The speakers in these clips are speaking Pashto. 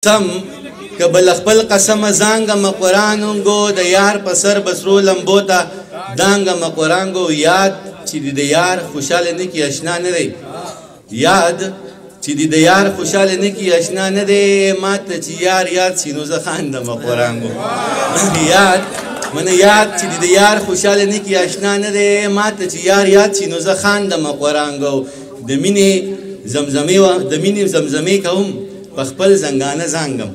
سم که بل خپل قسم زانګم قرانونګو د یار په سر بسرو لمبو ته دانګم قرانګو یاد چې د یار خوشاله نه کی آشنا نه دی یاد چې د یار خوشاله نه کی آشنا نه دی ماته چې یار یاد سينو زه خاندم قرانګو یاد من یاد چې د یار خوشاله نه کی آشنا نه دی ماته چې یار یاد سينو زه خاندم قرانګو د مینې زمزمې د مینې زمزمې کوم پخپل زنګانه زنګم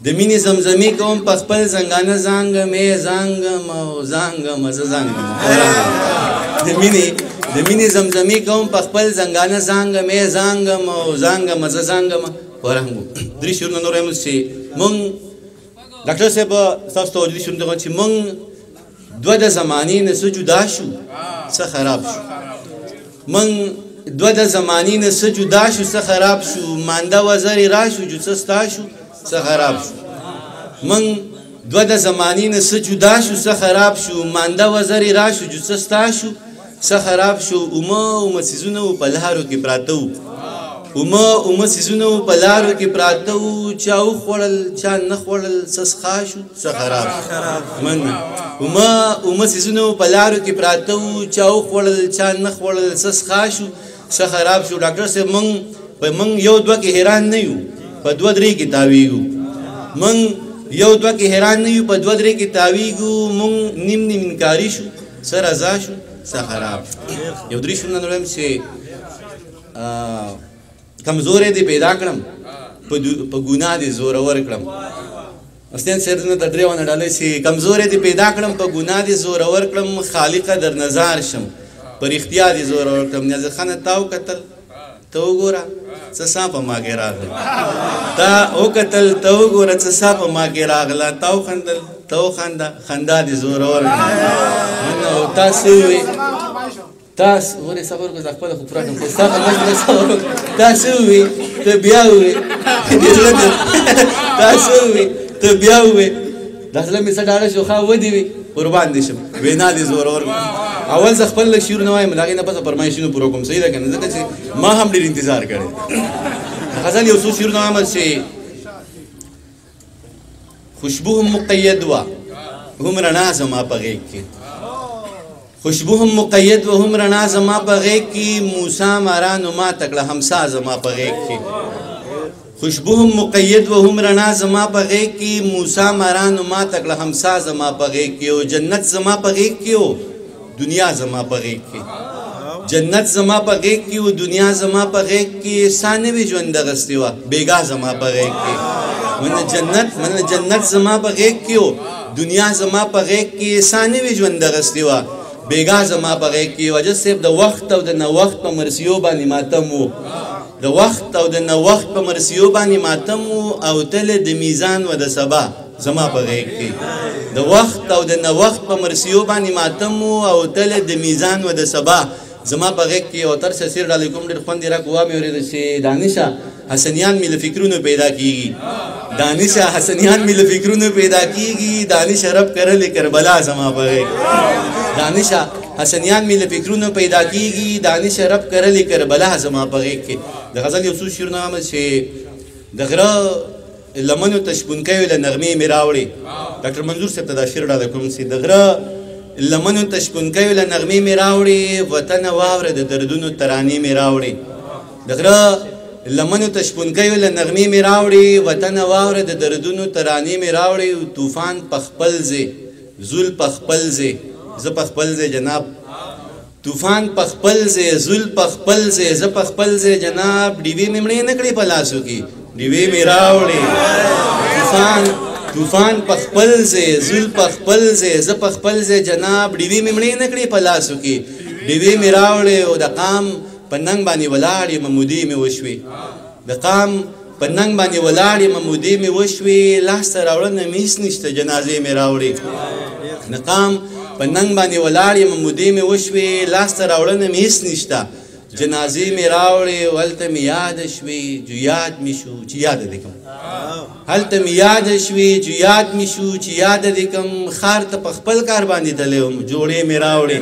د مینې زمزمې کوم پخپل زنګانه زنګم زنګم او زنګم زه زنګم د مینې زمزمې کوم پخپل زنګانه زنګم زنګم او زنګم زه زنګم ورنګو درې شورونه نور هم چې مونږ ډاکټر صاحب تاسو ته درې شورونه چې مونږ دوه د زمانې نه څه جدا شو څه خراب شو مونږ دوه د زمانې نه څه جدا شو څه خراب شو مانده وزرې راشو جو څه ستا شو څه خراب شو من دوه د زمانې نه څه جدا شو څه خراب شو مانده وزرې راشو جو څه ستا شو څه خراب شو اومه څیزونه و په لارو کې پراته وو اومه څیزونه و په لارو کې پراته وو چا وخوړل چا نه خوړل څه څښا شو څه خراب من اومه څیزونه و په لارو کې پراته وو چا وخوړل چا نه خوړل څه څښا شو څه خراب شو ډاکټر صاحب مونږ یو دوه کې حیران نه یو په دوه درې کې تاویږو مونږ یو دوه کې حیران نه یو په دوه درې کې تاویږو مونږ نیم انکاري شو څه رضا شو څه خراب شو یو درې شو نن چې کمزورې دې پیدا کړم په ګناه دې زورور کړم استین سیدنا د درېونه ډالې چې کمزورې دې پیدا کړم په ګناه دې زورور کړم خالق در نظر شم پر اختیار دې زورور کړم نظر خانه تاو قتل تو ګورا څه صاحب ما کې راغله تا او قتل تو ګورا څه صاحب ما کې راغله تاو خندل تو خندا دې زورور نو تاسو ورې صبر کو خپل خو پراټم په صاحب مجلس تاسو وي ته بیا وي تاسو وي ته بیا وي داسله می سړاله شو خا ودی وي قربان دي شم وینا دي زورور اول ز خپل شعر نه وایم لاګې نه پس فرمایشونو پورو کوم صحیح ده کنه ځکه چې ما هم ډیر انتظار کړی غزل یو څو شعر نه عمل شي خوشبو هم مقید وا هم رڼا زما په غیږ کې خوشبو هم مقید و هم رڼا زما په غیږ کې موسی مارانو ما تکړه همسا زما په غیږ کې خوشبو هم مقید و هم رڼا زما په غیږ کې موسی مارانو ما تکړه همسا زما په غیږ کې او جنت زما په غیږ کې او دنیا زما په غیږ کې جنت زما په غیږ کې او دنیا زما په غیږ کې سانوي ژوند غستې وه بیګا زما په غیږ کې من جنت زما په غیږ کې او دنیا زما په غیږ کې سانوي ژوند غستې وه بیګا زما په غیږ کې وجه صاحب د وخت او د نوښت په مرسیو باندې ماتم و د وخت او د نوښت په مرسیو باندې ماتم او تل د میزان و د سبا زما په غیږ کې د وخت او د نوښت په مرسیو باندې ماتم او تل د میزان و د سبا زما په غیږ کې او تر سیر ډالې کوم ډېر خوند را کوه مې اورېده چې دانشه حسنیان مې له فکرونو پیدا کیږي دانشه حسنیان مې له فکرونو پیدا کیږي دانش رب کرلې کربلا زما په غیږ دانشه حسنیان مې له فکرونو پیدا کیږي دانش رب کرلې کربلا زما په غیږ کې د غزل یو څو شعرونه عمل چې د غره لمنو تشبونکیو له نغمې مې راوړې ډاکټر منظور صاحب ته دا شعر ډاله کوم چې د غره لمنو تشبونکیو له نغمې مې راوړې وطن واوره د دردونو ترانې مې راوړې د غره لمنو تشبونکیو له نغمې مې راوړې وطن واوره د دردونو ترانې مې راوړې طوفان په خپل ځای زول په خپل ځای زه په خپل ځای جناب طوفان په خپل ځای زول په خپل ځای زه په خپل ځای جناب ډیوې مې مړې نه کړې په لاسو کې ډیوې مې راوړې طوفان په خپل ځای زول په خپل ځای زه په خپل ځای جناب ډیوې مې مړې نه کړې په لاسو کې ډیوې مې راوړې او د قام په ننګ باندې ولاړې ممودې مې وشوې د قام په ننګ باندې ولاړې ممودې مې وشوې لاسته راوړنه مې هېڅ نشته جنازې مې راوړې د قام په ننګ باندې ولاړې ممودې مې وشوې لاسته راوړنه مې هېڅ نشته جنازې مې راوړې هلته مې یاده شوې جو یاد مې شو چې یاده دې کړم هلته مې یاده شوې جو یاد مې شو چې یاده دې کړم ښار ته په خپل کار باندې تللی وم جوړې مې راوړې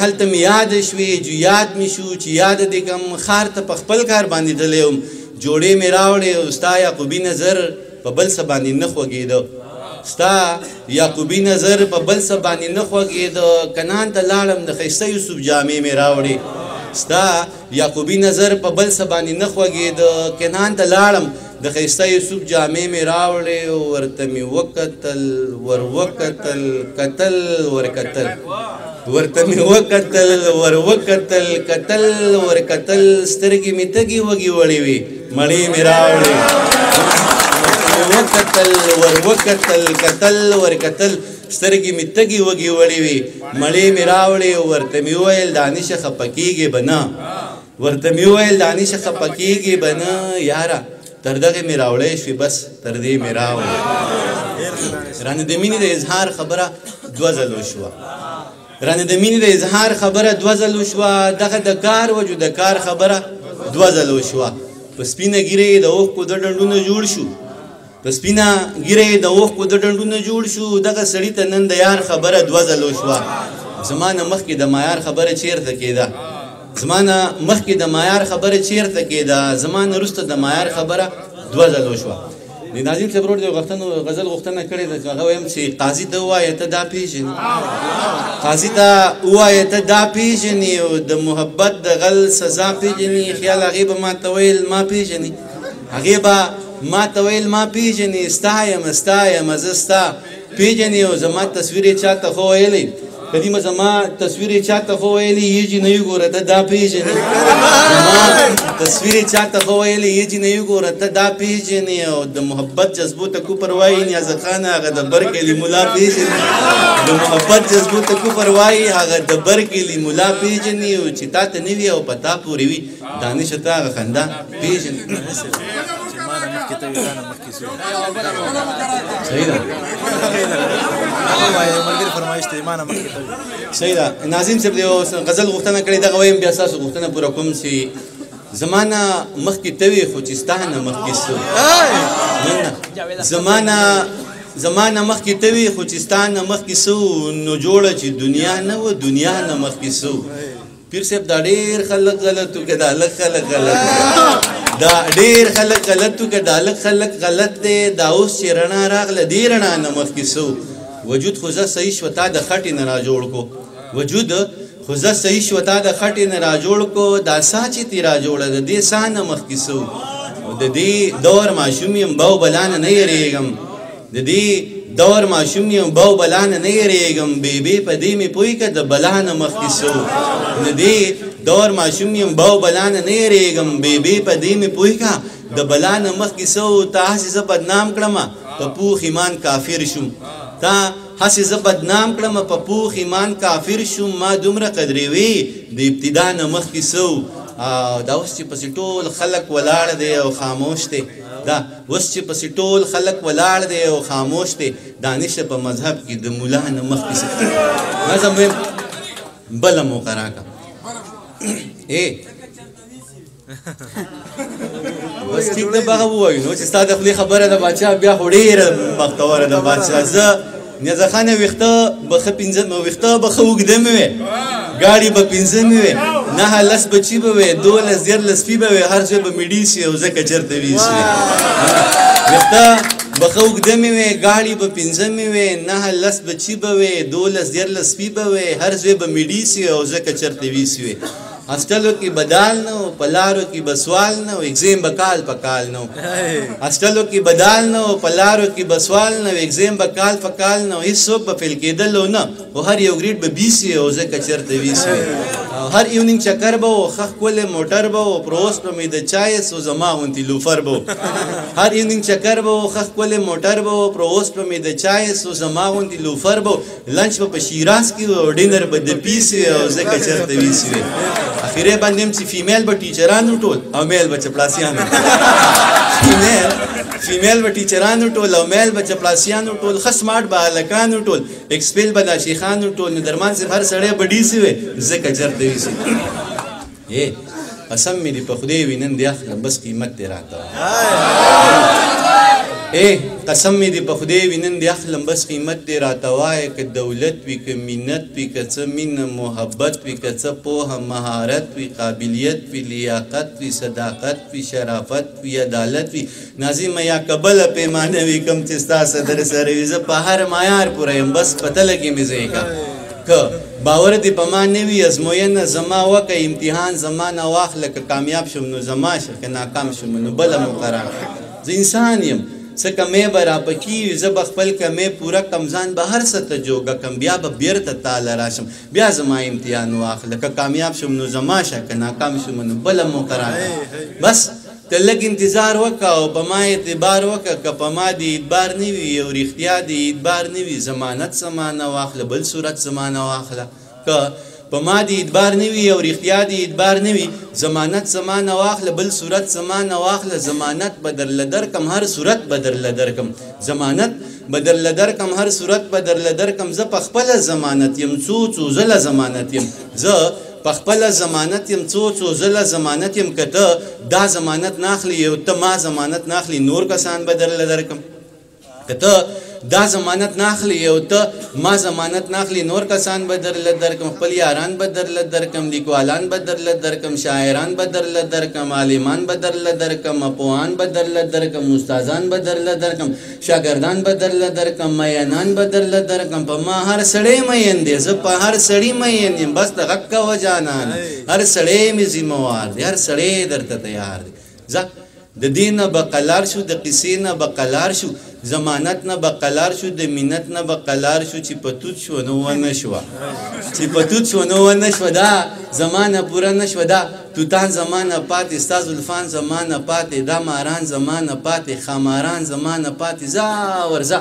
هلته مې یاده شوې جو یاد مې شو چې یاده دې کړم ښار ته په خپل کار باندې تللی وم جوړې مې راوړې او ستا یعقوبي نظر په بل څه باندې نه خوږېده ستا یعقوبي نظر په بل څه باندې نه خوږېده کنعان ته لاړم د ښایسته یوسف جامې مې راوړې ستا یعقوبي نظر په بل څه باندې نه خوږېده کنعان ته لاړم د ښایسته یوسف جامې مې راوړې ورته مې وکتل ور وکتل کتل ور کتل ورته مې وکتل ور وکتل کتل ور کتل سترګې مې تږې وږې وړې وې مړې مې راوړې وکتل ور وکتل کتل ور کتل سترګې مې تږې وږې وړې وې مړې مې راوړې ورته مې وویل دانشه خفه کېږې به نه ورته مې وویل دانشه خفه کېږې به نه یاره تر دغې مې راوړی شوې بس تر دې مې راوړې رانه د مینې د اظهار خبره دوه ځلو شوه رانه د مینې د اظهار خبره دوه ځلو شوه دغه د کار وجو د کار خبره دوه ځلو شوه په سپینه ږیره یې د اوښکو د ډنډونه جوړ شو په سپینه ږیره یې د اوښکو د ډنډونه جوړ شو دغه سړي ته نن د یار خبره دوه ځلو شوه زما نه مخکې د معیار خبره چېرته کېده زما نه مخکې د معیار خبره چېرته کېده زما نه وروسته د معیار خبره دوه ځلو شوه د ناظم صاحب ورور د غزل غوښتنه کړې ده هغه وایم چې قاضي ته ووایه ته دا پېژنې قاضي ته ووایه ته دا پېژنې او د محبت د غل سزا پېژنې خیال هغې به ما ته ویل ما پېژنې هغې به ما ته ویل ما پېژنې ستا یم زه ستا پېژنې او زما تصویر یې چا ته خو ویلی قدیمه زما تصویر یې چا ته خو ویلی یې جینۍ ګوره ته دا پېژنې زما تصویر یې چا ته خو ویلی یې جینۍ ګوره ته دا پېژنې او د محبت جذبو ته کفر وایي نیازه خان هغه د بر کلي ملا پېژنې د محبت جذبو ته کفر وایي هغه د بر کلي ملا پېژنې او چې تا ته نه وي او په تا پورې وي دانشه ته هغه خندا پېژنې صحیح ده صحیح ده ناظم صاحب د یو غزل غوښتنه کړې دغه وایم بیا ستاسو غوښتنه پوره کوم چې زما نه مخکې ته وې خو چې ستا نه مخکې څه زما نه مخکې ته وې خو چې ستا نه مخکې څه نو جوړه چې دنیا نه وه دنیا نه مخکې څه پیر صاحب دا ډېر خلک غلط و که دا لږ خلک غلط دا ډېر خلک غلط و که دا لږ خلک غلط دی دا اوس چې رڼا راغله دې رڼا نه مخکې څه وجود خو زه صحیح شوه تا د خټې نه را جوړ کو وجود خو زه صحیح شوه تا د خټې نه را جوړ کو دا سا چې تې را جوړه د دې سا نه مخکې څه د دې دور ماشوم یم بو بلا نه نه یېرېږم د دې دور ماشوم یم بو بلا نه نه یېرېږم بېبې په دې مې پوه که د بلا نه مخکې څه د دې دور ماشوم یم بو بلا نه نه یېرېږم بېبې په دې مې پوه که د بلا نه مخکې څه تا هسې زه بدنام کړمه په پوخ ایمان کافر شوم تا هسې زه بدنام کړمه په پوخ ایمان کافر شوم ما دومره قدرېوې د ابتدا نه مخکې څه دا اوس چې پسې ټول خلک ولاړ دی او خاموش دی دا اوس چې پسې ټول خلک ولاړ دی او خاموش دی دانشه په مذهب کې د ملا نه مخکې څه نظم ویم بله موقع راکړه بس ټیک ده به هغه ووایو نو چې ستا د خولې خبره د باچا بیا خو ډېره بختوره ده باچا زه نیازه خانه ویښته به ښه اوږده مې وې ګاډي به 5 مې وې 9 بچي به وې 12 14 سپي به وې هر ځای به مې ډي سي او ځکه چېرته وي سي ویښته به ښه اوږده مې وې ګاډي به 5 مې وې 9 بچي به وې 12 14 سپي به وې هر ځای به مې ډي سي او ځکه چېرته وي سي وې هسټلو کې بدال نه و په لارو کې به سوال نه و اګزیم به کال په کال نه و هسټلو کې بدال نه و په لارو کې به سوال نه و اګزیم به کال په کال نه و هېڅوک به فیل کېدلو نه خو هر یو ګریډ به بیسي او ځکه چېرته ویسي هر ایونینګ چکر به و ښه ښکلی موټر به و پروس به مې د چایس و زما غوندې لوفر به و هر ایونینګ چکر به و ښه ښکلی موټر به و پروس به مې د چایس و زما غوندې لوفر به و لنچ به په شیراز کې و او ډینر به د پیسي او ځکه چېرته ویسي وې اخیری باندې هم چې فیمیل به ټیچرانو ټول او میل به چپړاسیانو فیمیل به ټیچرانو ټول او میل به چپړاسیانو ټول ښه سمارټ به هلکانو ټول ایکسپیل به دا شیخانو ټول نو درمان صاحب هر سړی به ډیسي وې ځکه چېرته ویسي قسم مې دې په خدای وي نن دې اخله بس قیمت دې راته قسم می دی په خدای وینن دی اخلم بس قیمت دی راته وایه که دولت وي که منت وي که څه مینه محبت وي که څه پوهه مهارت وي قابلیت وي لیاقت وي صداقت وي شرافت وي عدالت وي ناظمه یا که بله پیمانه وي کوم چې ستا صدر سره وي زه په هر معیار پوره یم بس په تله کې مې ځای کا که باور دې په ما نه وي ازموینه زما وکه امتحان زما نه واخله که کامیاب شم نو زما شه که ناکام شم نو بله مقرر زه انسان یم څه کمی به راپکي وي زه به خپل کمی پوره کم ځان به هر څه ته جوګه کم بیا به بیرته تاله راشم بیا زما امتحان واخله که کامیاب شم نو زما شه که ناکام شم نو بله مقرر بس ته لږ انتظار وکړه او په ما اعتبار وکړه که په ما د اعتبار نه وي او رښتیا د اعتبار نه وي ضمانت زما نه واخله بل صورت زما نه واخله که په ما د اعتبار نه وي او رښتیا د اعتبار نه وي ضمانت زما نه واخله بل صورت زما نه واخله ضمانت به درله درکم هر صورت به درله درکم ضمانت به درله درکم هر صورت به درله درکم زه په خپله ضمانت یم څو ځله ضمانت یم زه په خپله ضمانت یم څو ځله ضمانت یم که ته دا ضمانت ناخلي او ته ما ضمانت ناخلي نور کسان به درله درکم که ته دا ضمانت ناخلی او ته ما ضمانت ناخلی نور کسان به درله درکم خپل یاران به درله درکم لیکوالان به درله درکم شاعران به درله درکم عالمان به درله درکم اپوهان به درله درکم استادان به درله درکم شاګردان به درله درکم مینان به درله درکم په ما هر سړی مین دی زه په هر سړي مین یم بس د غږ کوه جانان هر سړی مې ذمهوار دی هر سړی درته تیار دی ځه د دې نه به قلار شو د قصې نه به قلار شو ضمانت نه به قلار شو د منت نه به قلار شو چې په توت شو نو ونه شوه چې په توت شو نو ونه شوه دا زمانه پوره نه شوه دا توتان زمانه پاتې ستا زلفان زمانه پاتې دا ماران زمانه پاتې خاماران زمانه پاتې ځه ورځه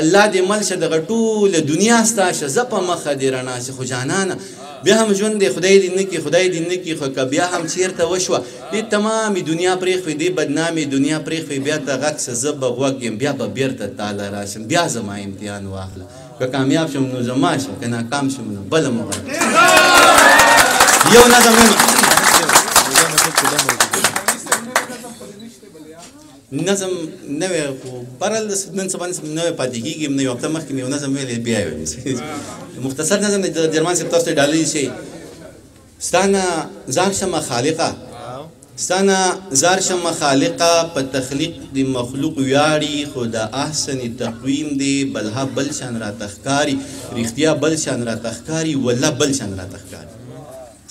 الله دې مل شه دغه ټوله دنیا ستا شه زه په مخه دې رڼا شي خو جانانه بیا هم ژوند دی خدای دې نه کړي خدای دې نه کړي خو که بیا هم چېرته وشوه دې تمامې دنیا پرېښوي دې بدنامې دنیا پرېښوي بیا ته غږ شه زه به غوږ یم بیا به بیرته تاله راشم بیا زما امتحان واخله که کامیاب شم نو زما شم که ناکام شم نو بله مغرب یو نظم نظم نوی خو برحال نن سبا نوی پاتې کېږي نوی هفته مخکې مې یو نظم ویلی بیا یې مختصر نظم د جرمان صاحب تاسو ته ډالۍ شي ستا نه ځان شمه خالقه ستا نه ځار شمه خالقه په تخلیق د مخلوق ویاړي خو د احسن تقویم دی بلها بل شان راته ښکاري رښتیا بل شان راته ښکاري والله بل شان راته ښکاري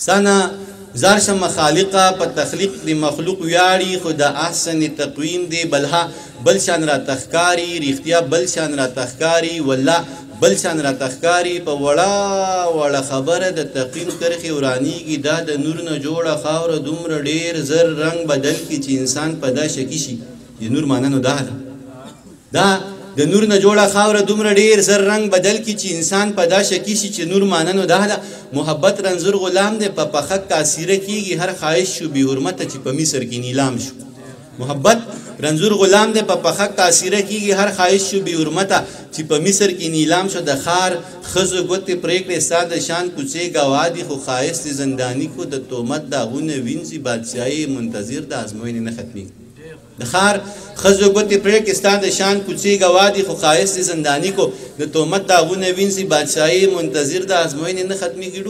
ستا نه زار شم خالقه په تخلیق د مخلوق ویاړي خو د احسن تقویم دی بلها بل شان را تخکاری رښتیا بل شان را تخکاری والله بل شان را تخکاری په وړه خبره د تقویم کرښې ورانیږي دا د نور نه جوړه خاوره دومره ډیر زر رنګ بدل کی چې انسان په دا شکی شي د نور معنی نو دا دا د نور نه جوړه خاوره دومره ډیر زر رنګ بدل کی چې انسان په دا شکی شي چې نور معنی نو دا محبت رنځور غلام دی په پخه کاسیره کیږي هر خواهش شو بی حرمت چې په مصر کې نیلام شو محبت رنځور غلام دی په پخه کاسیره کیږي هر خواهش شو بی حرمت چې په مصر کې نیلام شو د خار خزو ګوتې پرېکړې ستا د شان کوڅې ګوا دي خو ښایست زنداني کو د تهمت داغونه وینځي بادشاهي منتظر د ازموینې نه ختمېږي د خار خزو ګوتې پرېکړې ستا د شان کوڅې ګوا دي خو ښایست زنداني کو د تهمت داغونه وینځي بادشاهي منتظر د ازموینې نه ختمېږي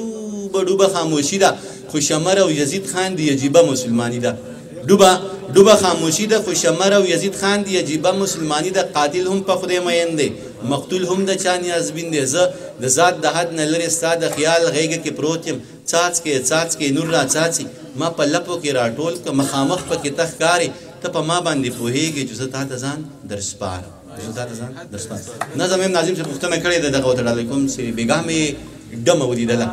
ډوبه خاموشي ده خو شمر او یزید خان دی عجیبه مسلمانی ده ډوبه خاموشي ده خو شمر او یزید خان دی عجیبه مسلمانی ده قاتل هم په خدای مین دی مقتول هم د چا نیازبین دی زه د ذات د حد نه لرې ستا د خیال غیږه کې پروت یم څاڅکې نور را څاڅي ما په لپو کې راټول که مخامخ پکې ته ښکارې ته په ما باندې پوهېږې چې زه تا ته ځان درسپارم نظم یم ناظم صاحب پوښتنه کړې ده دغه ورته ډالۍ کوم چې بېګا مې ډمه ولیدله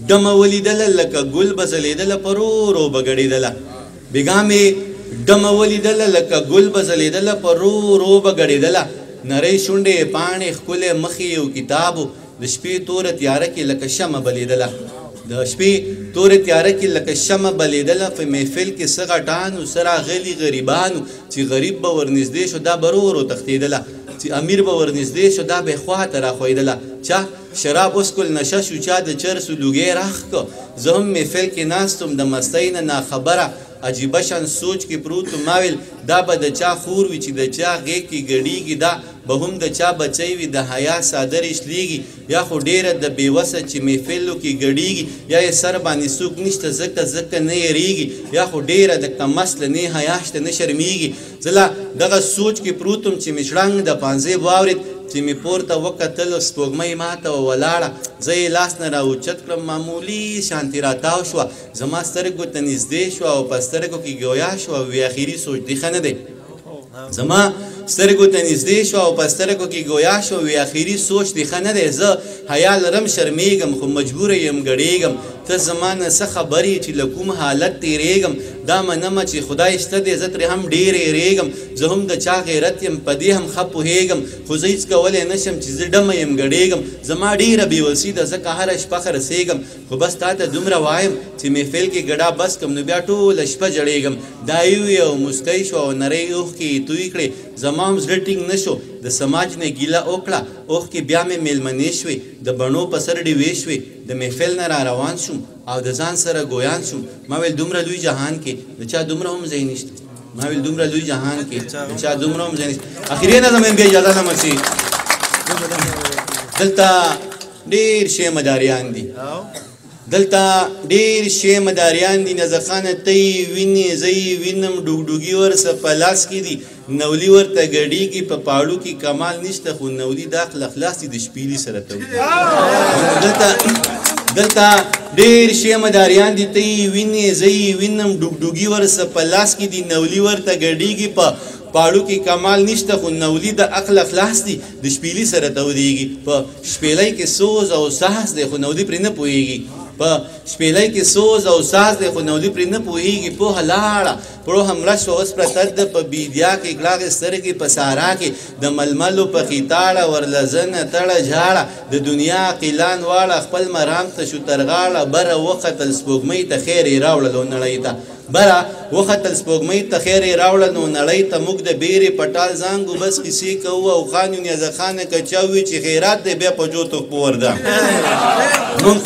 ډمه ولیدله لکه ګل به ځلېدله په رو به ګډېدله بېګا مې ډمه ولیدله لکه ګل به ځلېدله په رو به ګډېدله نری شونډې پاڼې ښکلی مخې یو کتابو د شپې توره تیاره کې لکه شمه بلېدله د شپې تورې تیاره کې لکه شمه بلېدله په محفل کې څه غټانو څه راغلي غریبانو چې غریب به ورنږدې شو دا به ورو تښتېدله چې امیر به ورنږدې شو دا به یې خواته راښویدله چا شراب وسکل نشه شو چا د چرسو لوګی راښ که زه هم محفل کې ناست وم د مستۍ نه ناخبره عجیبه شان سوچ کې پروت ما ویل دا به د چا خور وي چې د چا غېږ کې ګډېږي دا به هم د چا بچی وي د حیا څادر شلېږي یا خو ډېره د بېوسه چې محفلو کې ګډېږي یا یې سر باندې څوک نشته ځکه نه یېرېږي یا خو ډېره د کمسله نه حیا شته نه شرمېږي زه لا دغه سوچ کې پروت وم چې مې شړنګ د پانزې واورېد چې مې پورته وکتل سپوږمۍ ماته ولاړه زه یې لاس نه راوچت کړم معمولي شانتې راتاو شوه زما سترګو ته نږدې شوه او په سترګو کې ګویا شوه وی اخري سوچ دی ښه نه دی زما سترګو ته نږدې شوه او په سترګو کې ګویا شوه وی اخري سوچ دی ښه نه دی زه حیا لرم شرمېږم خو مجبوره یم ګډېږم ته زما نه څه خبر یې چې له کوم حالت تېرېږم دا منمه چې خدای شته دی زه ترې هم ډېر یېرېږم زه هم د چا غیرت یم په دې هم ښه پوهېږم خو زه هېڅ کولی نه شم چې زه ډمه یم ګډېږم زما ډېره بېوسي ده ځکه هره شپه خرڅېږم خو بس تا ته دومره وایم چې محفل کې ګډا بس کم نو بیا ټوله شپه جړېږم دا یې وویې او مسکی شوه او نرۍ اوښکې یې توی کړې زما هم زړه ټینګ نه شو د سماج نه ګیله وکړه اوښکې بیا مې میلمنې شوې د بڼو په سر ډېوې شوې د محفل نه را روان شوم او د ځان سره ګویان شوم ما ویل دومره لوی جهان کې د چا دومره هم ځای نشته ما ویل دومره لوی جهان کې د چا دومره هم ځای نشته اخري نظم بیا اجازه نه مرسي دلته ډېر شی مداریان دي دلته ډېر شی مداریان دي نظرخانه ته یې وینې زه یې وینم ډوګډوګي ورسه په لاس کې دي نولي ورته ګډېږي په پاړو کې کمال نشته خو نولي دا خلاص دي د شپېلي سره دلته ډېر شی مداریان دي ته یې وینې زه یې وینم ډوګډوګي ورسه په لاس کې دي نولي ورته ګډېږي په پاړو کې کمال نشته خو نولي د عقل خلاص دي د شپېلي سره تودېږي په شپېلۍ کې سوز او ساز دی خو نولي پرې نه پوهېږي په شپېلۍ کې سوز او ساز دی خو نولي پرې نه پوهېږي پوهه لاړه پړو همره شوه اوس پرته ده په بیدیا کې کلاغې سترګې په سارا کې د ململو په خیتاړه ورلزنه تړه جاړه د دنیا قیلان واړه خپل مرام ته شو تر غاړه بره وختل سپوږمۍ ته خیر یې راوړلو نړۍ ته بره وختل سپوږمۍ ته خیر یې راوړه نو نړۍ ته موږ د بیرې پټال زانګو بس کیسې کوو او خان یو نیازخانه که چا وي چې خیرات دی بیا په جو تحفو ورده موږ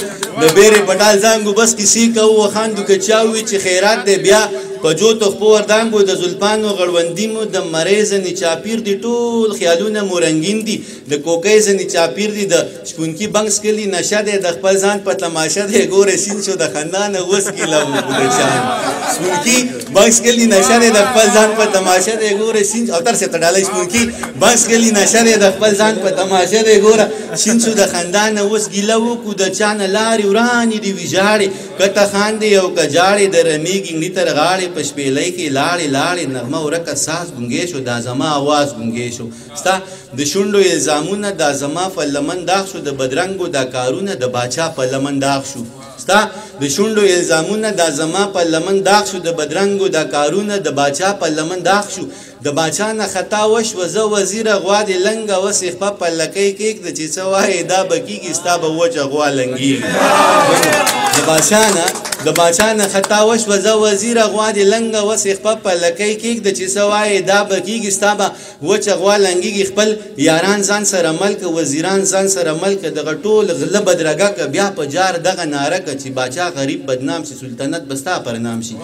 د بیرې پټال زانګو بس کیسې کوو او خان که چا وي چې خیرات دی بیا په جو تحفو وردانګو د زلفانو غړوندي مو د مرۍ ځنې چاپیر دي ټول خیالونه مو رنګین دي د کوکۍ ځنې چاپیر دي د شپونکي بنګس کلي نشه دی د خپل ځان په تماشه دی ګوره شین شو د خندا نه اوس ګیله وکړو د چان شپونکي بنګس کلي نشه دی د خپل ځان په تماشه دی ګوره شین او تر سه تړالی شپونکي بنګس کلي نشه دی د خپل ځان په تماشه دی ګوره شین شو د خندا نه اوس ګیله وکړو د چا نه لارې ورانې دي ویژاړې که ته خاندې او که جاړې د رمیږي نګړي تر غاړې په شپېلۍ کې لاړې لاړې نغمه ورکه ساز ګونګې شو دا زما اواز ګونګې شو ستا د شونډو الزامونه دا زما په لمن داغ شو د بدرنګو دا کارونه د باچا په لمن داغ شو ستا د شونډو الزامونه دا زما په لمن داغ شو د بدرنګو دا کارونه د باچا په لمن داغ شو د باچا نه خطا وشوه زه وزیره غوا دې لنګه اوس یې خپه په لکۍ کېږده چې څه وایې دا به کېږي ستا به وچه غوا لنګېږي د باچا نه خطا وشوه زه وزیره غوا دې لنګه اوس یې خپه په لکۍ کېږده چې څه وایې دا به کېږي ستا به وچه غوا لنګېږي خپل یاران ځان سره ملکه وزیران ځان سره ملکه دغه ټول غله بدرګه که بیا په جار دغه ناره که چې باچا غریب بدنام شي سلطنت به ستا پر نام شي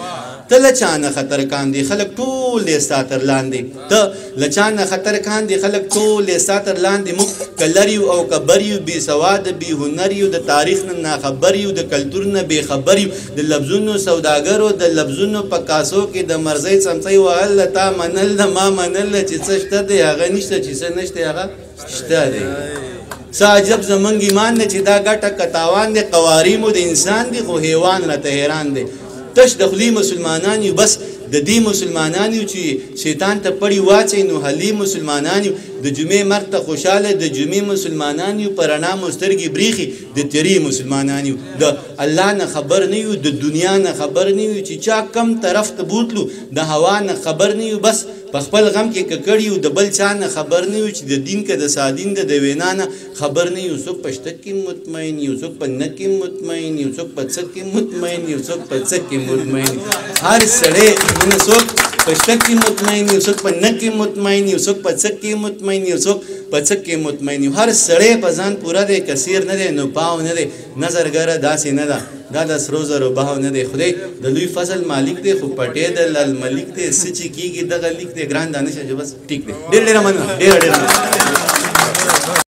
ته له چا نه خطر کاندې خلک ټول دې ستا تر لاندې ته له چا نه خطر کاندې خلک ټول دې ستا تر لاندې موږ که لر یو او که بر یو بې سواده بې هنر یو د تاریخ نه ناخبر یو د کلتور نه بې خبر یو د لفظونو سوداګرو د لفظونو په کاسو کې د مرزۍ څمڅۍ وهل د تا منل د ما منل چې څه شته دی هغه نشته چې څه نشته هغه شته دی څه عجب زمونږ ایمان دی چې دا ګټه که تاوان دی قواریمو د انسان دی خو حیوان راته حیران دی تش د خولي مسلمانان یو بس د دې مسلمانان یو چې شیطان ته پړی واچي نو حلی مسلمانان یو د جمعې مرګ ته خوشاله د جمعې مسلمانان یو په رڼا مو سترګې بریښي د تیرې مسلمانان یو د الله نه خبر نه یو د دنیا نه خبر نه یو چې چا کم طرف ته بوتلو د هوا نه خبر نه یو بس په خپل غم کې ککړ یو د بل چا نه خبر نه یو چې د دین که د سادین د وینا نه خبر نه یو څوک په شته کې مطمئن یو څوک په نه کې مطمئن یو څوک په څه کې مطمئن یو څوک په څه کې مطمئن هر سړی نه څوک په شته کې مطمئن یو څوک په نه کې مطمئن یو څوک په څه کې مطمئن یو څوک په څه کې مطمئن یو هر سړی په ځان پوره دی کثیر نه دی نو پاو نه دی نظرګره داسې نه ده دا د سرو زرو بهاو نه دی خدای د لوی فضل مالک دی خو پټې د الملک دی څه چې کېږي دغه لیک دی ګران دانش چې بس ټیک دی ډېر ډېره مننه ډېره ډېره